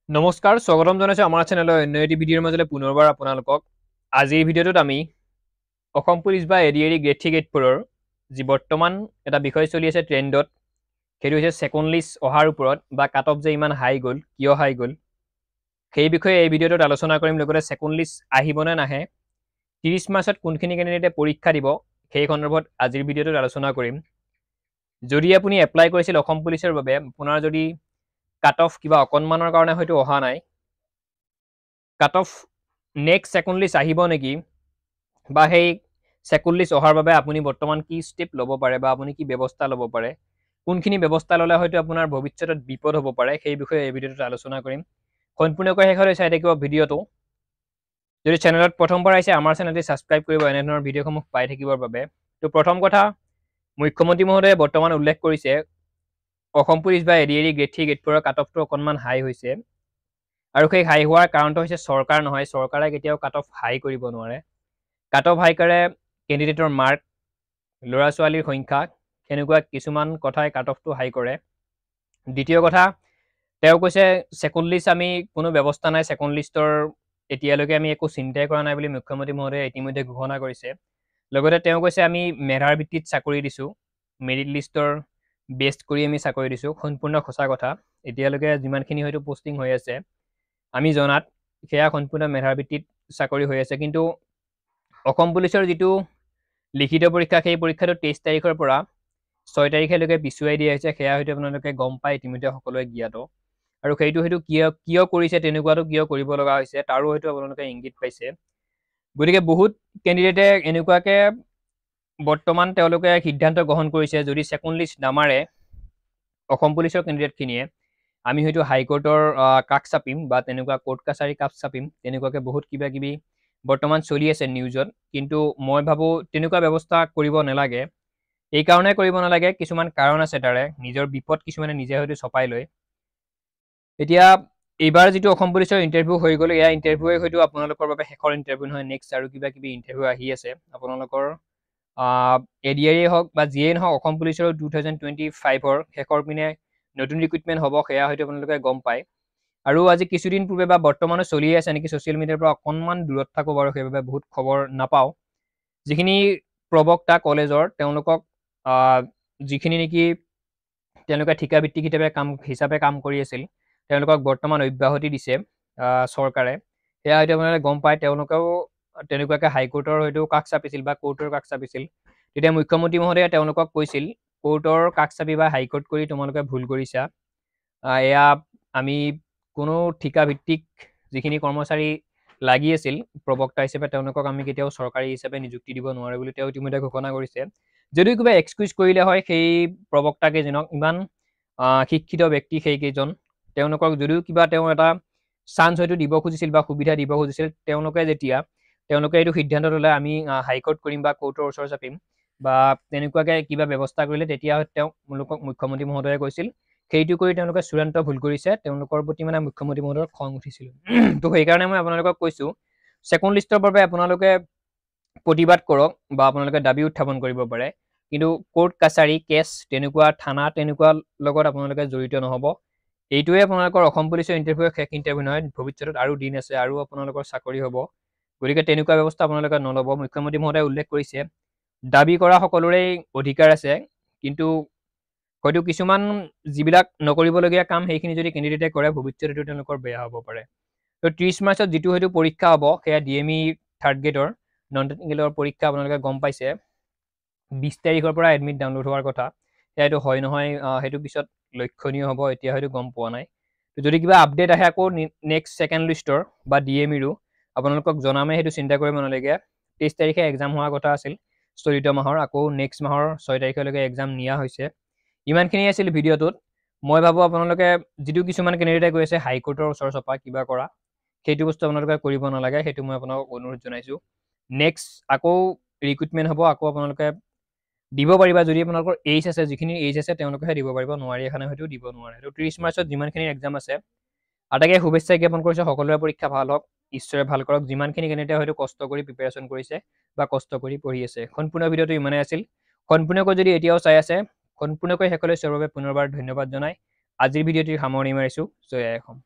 নমস্কাৰ স্বাগতম জনাইছো আমাৰ চেনেলৰ অন্য এটি ভিডিঅ'ৰ মাজলৈ পুনৰবাৰ আপোনালোকক আজিৰ ভিডিঅ'টোত আমি অসম পুলিচ বা এডিআৰই গ্ৰেড 3 গ্ৰেড 4ৰ যি বৰ্তমান এটা বিষয় চলি আছে ট্ৰেণ্ডত সেইটো হৈছে সেকেন্ড লিষ্ট অহাৰ ওপৰত বা কাট অফ যে ইমান হাই গ'ল কিয় হাই গ'ল সেই বিষয়ে এই ভিডিঅ'টোত আলোচনা কৰিম লগতে সেকেন্ড লিষ্ট আহিবনে নাহে 30 মাৰ্চত কোনখিনি কেণ্ডিডেটে পৰীক্ষা দিব সেই সন্দৰ্ভত আজিৰ ভিডিঅ'টোত আলোচনা কৰিম যদি আপুনি এপ্লাই কৰিছিল অসম পুলিচৰ বাবে আপোনাৰ যদি কাট অফ কিবা অকণমানৰ কাৰণে হয়তো অহা নাই cut off next second list আহিব নেকি বা সেই সেকেন্ড লিষ্ট অহাৰ বাবে আপুনি বৰ্তমান কি ষ্টেপ ল'ব পাৰে বা আপুনি কি ব্যৱস্থা ল'ব পাৰে কোনখিনি ব্যৱস্থা ল'লে হয়তো আপোনাৰ ভৱিষ্যতত বিপদ হ'ব পাৰে সেই বিষয়ে এই ভিডিঅ'টোত আলোচনা কৰিম সম্পূৰ্ণকৈ শেষলৈ চাই থাকিব ভিডিঅ'টো যদি চেনেলত প্ৰথমবাৰ আহিছে আমাৰ চেনেলটি ছাবস্ক্ৰাইব কৰিব এনে ধৰণৰ ভিডিঅ'সমূহ পাই থাকিবৰ বাবে তো প্ৰথম কথা মুখ্যমন্ত্ৰী মহোদয়ে বৰ্তমান উল্লেখ কৰিছে অসম পুলিচ বা এডিআৰই গ্ৰেড 3 গ্ৰেড 4ৰ কাট অফটো অকণমান হাই হৈছে আৰু সেই হাই হোৱাৰ কাৰণটো হৈছে চৰকাৰ নহয় চৰকাৰে কেতিয়াও কাট অফ হাই কৰিব নোৱাৰে কাট অফ হাই কৰে কেণ্ডিডেটৰ মাৰ্ক ল'ৰা ছোৱালীৰ সংখ্যা সেনেকুৱা কিছুমান কথাই কাট অফটো হাই কৰে দ্বিতীয় কথা তেওঁ কৈছে সেকেন্ড লিষ্ট আমি কোনো ব্যৱস্থা নাই সেকেন্ড লিষ্টৰ এতিয়ালৈকে আমি একো চিন্তাই কৰা নাই বুলি মুখ্যমন্ত্ৰী মহোদয়ে ইতিমধ্যে ঘোষণা কৰিছে লগতে তেওঁ কৈছে আমি মেধাৰ ভিত্তিত চাকৰি দিছোঁ মেৰিট লিষ্টৰ বেষ্ট কৰি আমি চাকৰি দিছোঁ সম্পূৰ্ণ সঁচা কথা এতিয়ালৈকে যিমানখিনি হয়তো পোষ্টিং হৈ আছে আমি জনাত সেয়া সম্পূৰ্ণ মেধাৰ ভিত্তিত চাকৰি হৈ আছে কিন্তু অসম পুলিচৰ যিটো লিখিত পৰীক্ষা সেই পৰীক্ষাটো 23 তাৰিখৰ পৰা 6 তাৰিখলৈকে পিছুৱাই দিয়া হৈছে সেয়া হয়তো আপোনালোকে গম পাই ইতিমধ্যে সকলোৱে জ্ঞাত আৰু সেইটো হয়তো কিয় কৰিছে তেনেকুৱাটো কিয় কৰিব লগা হৈছে তাৰো হয়তো আপোনালোকে ইংগিত পাইছে গতিকে বহুত কেণ্ডিডেটে এনেকুৱাকে বৰ্তমান তেওঁলোকে সিদ্ধান্ত গ্ৰহণ কৰিছে যদি সেকেন্ড লিষ্ট নামাৰে অসম পুলিচৰ কেণ্ডিডেটখিনিয়ে আমি হয়তো হাইকোৰ্টৰ কাষ চাপিম বা তেনেকুৱা কোৰ্ট কাছাৰী কাষ চাপিম তেনেকুৱাকে বহুত কিবা কিবি বৰ্তমান চলি আছে নিউজত কিন্তু মই ভাবোঁ তেনেকুৱা ব্যৱস্থা কৰিব নালাগে এই কাৰণে কৰিব নালাগে কিছুমান কাৰণ আছে তাৰে নিজৰ বিপদ কিছুমানে নিজে হয়তো চপাই লয় এতিয়া এইবাৰ যিটো অসম পুলিচৰ ইণ্টাৰভিউ হৈ গ'ল এয়া ইণ্টাৰভিউৱে হয়তো আপোনালোকৰ বাবে শেষৰ ইণ্টাৰভিউ নহয় নেক্সট আৰু কিবা কিবি ইণ্টাৰভিউ আহি আছে আপোনালোকৰ এডিআৰই হওক বা যিয়েই নহওক অসম পুলিচৰ 2025ৰ শেষৰ পিনে নতুন ৰিক্ৰুটমেণ্ট হ'ব সেয়া হয়তো আপোনালোকে গম পায় আৰু আজি কিছুদিন পূৰ্বে বা বৰ্তমানো চলি আছে নেকি ছ'চিয়েল মিডিয়াৰ পৰা অকণমান দূৰত থাকোঁ বাৰু সেইবাবে বহুত খবৰ নাপাওঁ যিখিনি প্ৰবক্তা কলেজৰ তেওঁলোকক যিখিনি নেকি তেওঁলোকে ঠিকাভিত্তিক হিচাপে কাম কৰি আছিল তেওঁলোকক বৰ্তমান অব্যাহতি দিছে চৰকাৰে সেয়া হয়তো আপোনালোকে গম পায় তেওঁলোকেও তেনেকুৱাকৈ হাইকোৰ্টৰ হয়তো কাষ চাপিছিল বা কোৰ্টৰ কাষ চাপিছিল তেতিয়া মুখ্যমন্ত্ৰী মহোদয়ে তেওঁলোকক কৈছিল কোৰ্টৰ কাষ চাপি বা হাইকোৰ্ট কৰি তোমালোকে ভুল কৰিছা এয়া আমি কোনো ঠিকাভিত্তিক যিখিনি কৰ্মচাৰী লাগি আছিল প্ৰবক্তা হিচাপে তেওঁলোকক আমি কেতিয়াও চৰকাৰী হিচাপে নিযুক্তি দিব নোৱাৰোঁ বুলি তেওঁ ইতিমধ্যে ঘোষণা কৰিছে যদিও কিবা এক্সকিউজ কৰিলে হয় সেই প্ৰবক্তাকেইজনক ইমান শিক্ষিত ব্যক্তি সেইকেইজন তেওঁলোকক যদিও কিবা তেওঁ এটা চান্স হয়তো দিব খুজিছিল বা সুবিধা দিব খুজিছিল তেওঁলোকে এইটো সিদ্ধান্ত ল'লে আমি হাইকোৰ্ট কৰিম বা কোৰ্টৰ ওচৰ চাপিম বা তেনেকুৱাকৈ কিবা ব্যৱস্থা কৰিলে তেতিয়া তেওঁলোকক মুখ্যমন্ত্ৰী মহোদয়ে কৈছিল সেইটো কৰি তেওঁলোকে চূড়ান্ত ভুল কৰিছে তেওঁলোকৰ প্ৰতি মানে মুখ্যমন্ত্ৰী মহোদয়ৰ খং উঠিছিল তো সেইকাৰণে মই আপোনালোকক কৈছোঁ সেকেন্ড লিষ্টৰ বাবে আপোনালোকে প্ৰতিবাদ কৰক বা আপোনালোকে দাবী উত্থাপন কৰিব পাৰে কিন্তু কোৰ্ট কাছাৰী কেছ তেনেকুৱা থানা তেনেকুৱা লগত আপোনালোকে জড়িত নহ'ব এইটোৱে আপোনালোকৰ অসম পুলিচৰ ইণ্টাৰভিউ শেষ ইণ্টাৰভিউ নহয় ভৱিষ্যতত আৰু দিন আছে আৰু আপোনালোকৰ চাকৰি হ'ব গতিকে তেনেকুৱা ব্যৱস্থা আপোনালোকে নল'ব মুখ্যমন্ত্ৰী মহোদয়ে উল্লেখ কৰিছে দাবী কৰা সকলোৰে অধিকাৰ আছে কিন্তু হয়তো কিছুমান যিবিলাক নকৰিবলগীয়া কাম সেইখিনি যদি কেণ্ডিডেটে কৰে ভৱিষ্যতেতো তেওঁলোকৰ বেয়া হ'ব পাৰে তো 30 মাৰ্চত যিটো হয়তো পৰীক্ষা হ'ব সেয়া ডিএমই থাৰ্ড গ্ৰেডৰ নন টেকনিকেলৰ পৰীক্ষা আপোনালোকে গম পাইছে 20 তাৰিখৰ পৰা এডমিট ডাউনলোড হোৱাৰ কথা সেইটো হয় নহয় সেইটো পিছত লক্ষণীয় হ'ব এতিয়া হয়তো গম পোৱা নাই তো যদি কিবা আপডেট আহে আকৌ নেক্সট সেকেন্ড লিষ্টৰ বা ডিএমইৰো আপোনালোকক জনামে সেইটো চিন্তা কৰিব নালাগে 23 তাৰিখে এক্সাম হোৱাৰ কথা আছিল চলিত মাহৰ আকৌ নেক্সট মাহৰ 6 তাৰিখলৈকে এক্সাম নিয়া হৈছে ইমানখিনি আছিল ভিডিঅ'টোত মই ভাবোঁ আপোনালোকে যিটো কিছুমান কেণ্ডিডেটে কৈ আছে হাইকোৰ্টৰ ওচৰ চপা কিবা কৰা সেইটো বস্তু আপোনালোকে কৰিব নালাগে সেইটো মই আপোনালোকক অনুৰোধ জনাইছোঁ নেক্সট আকৌ ৰিক্ৰুটমেণ্ট হ'ব আকৌ আপোনালোকে দিব পাৰিবা যদি আপোনালোকৰ এইজ আছে যিখিনি এইজ আছে তেওঁলোকেহে দিব পাৰিব নোৱাৰি এখনে হয়তো দিব নোৱাৰে তো 30 মাৰ্চত যিমানখিনি এক্সাম আছে আটাইকে শুভেচ্ছা জ্ঞাপন কৰিছোঁ সকলোৰে পৰীক্ষা ভাল হওক ঈশ্বৰে ভাল কৰক যিমানখিনি কেণ্ডিডেটে হয়তো কষ্ট কৰি প্ৰিপেৰেশ্যন কৰিছে বা কষ্ট কৰি পঢ়ি আছে সম্পূৰ্ণ ভিডিঅ'টো ইমানেই আছিল সম্পূৰ্ণকৈ যদি এতিয়াও চাই আছে সম্পূৰ্ণকৈ শেষলৈ চোৱাৰ বাবে পুনৰবাৰ ধন্যবাদ জনাই আজিৰ ভিডিঅ'টিৰ সামৰণি মাৰিছোঁ জয় আই অসম